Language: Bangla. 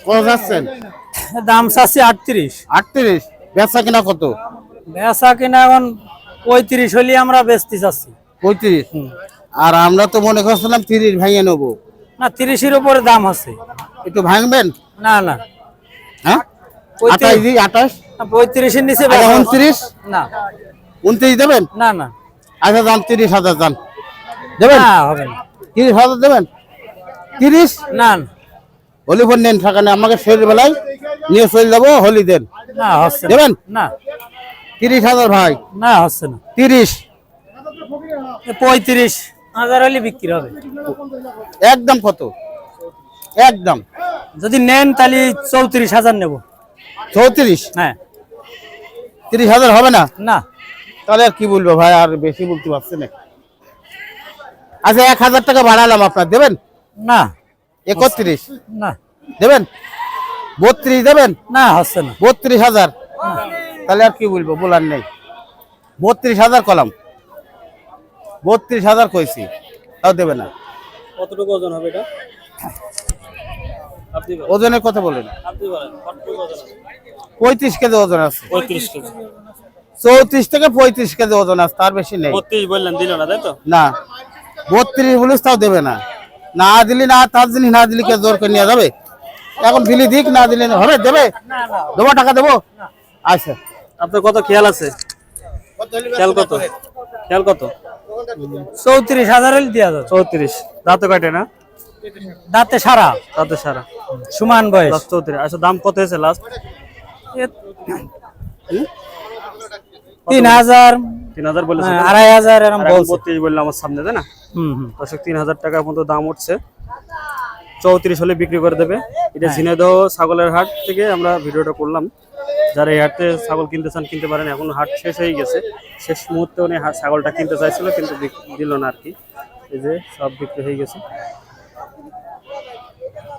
কত যাচ্ছেন? দাম চাচ্ছি 38। 38। বেচা কিনা কত? বেচা কিনা এখন 35 হলে আমরা বেচতে চাচ্ছি। 35। আর আমরা তো মনে করছিলাম 30 ভাঙিয়ে নেবো। না, 30-এর উপরে দাম আছে। একটু ভাঙবেন? না না, হ্যাঁ 35 28 28। 35-এর নিচে 29। না 29 দেবেন? না না আচ্ছা দাম 30,000 দাম দেবেন? না, হবে না। 30,000 দেবেন? 30 না হোলি ফোন নেন, টাকা নেই আমাকে শরীর বেলায় নিয়ে চলে যাবো, হোলি দেন। না, হচ্ছে দেবেন? না। 30,000 ভাই। না, হচ্ছে না। 30 35,000 হলে বিক্রি হবে। একদম কত? একদম যদি নেন তাহলে 34,000 নেব। 34। হ্যাঁ। 30,000 হবে না? না তাহলে আর কি বলবো ভাই, আর বেশি বলতে পারছি না। আচ্ছা 1,000 টাকা বাড়ালাম, আপনার দেবেন? না 31 না দেবেন? 32 দেবেন? না, হচ্ছে না। 32,000। তাহলে আর কি বলবো, বলার নেই। 32,000 কলাম, 32,000 কইছি, তাও দেবে না। কতটুকু ওজন হবে এটা? আপনি বলেন। ওজনের কথা বলেন। আপনি বলেন কতটুকু ওজন হবে? 35 কেজি ওজন আছে। 35 কেজি। 34 থেকে 35 কেজি ওজন আছে, তার বেশি নেই। 32 বললেন, দিল না তাই তো? না 32 বলিস তাও দেবে না। না দিলি না, তার জিনিস না দিলি কে জোর করে নিয়ে যাবে? এখন দিলি দিক, না দিলে হবে, দেবে? দেবো, টাকা দেবো। আচ্ছা আপনার কত খেয়াল আছে? খেয়াল কত? খেয়াল কত? 34,000 হলে দেওয়া যাবে। 34 দাঁতে কাটে না? দাঁতে সারা। দাঁতে সারা, সমান বয়স। 34। আচ্ছা দাম কত হয়েছে লাস্ট? 3,000 বলেছে। 2,500 এরকম বলছে। 32 বললাম আমার সামনে, তাই না? দর্শক 3,000 টাকার মতো দাম উঠছে। 34 হলে বিক্রি করে দেবে। এটা ঝিনাইদহ ছাগলের হাট থেকে আমরা ভিডিওটা করলাম। যারা এই হাটে ছাগল কিনতে চান কিনতে পারেন। এখন হাট শেষ হয়ে গেছে, শেষ মুহূর্তে উনি ছাগলটা কিনতে চাইছিল কিন্তু দিল না আর কি। এই যে সব বিক্রি হয়ে গেছে।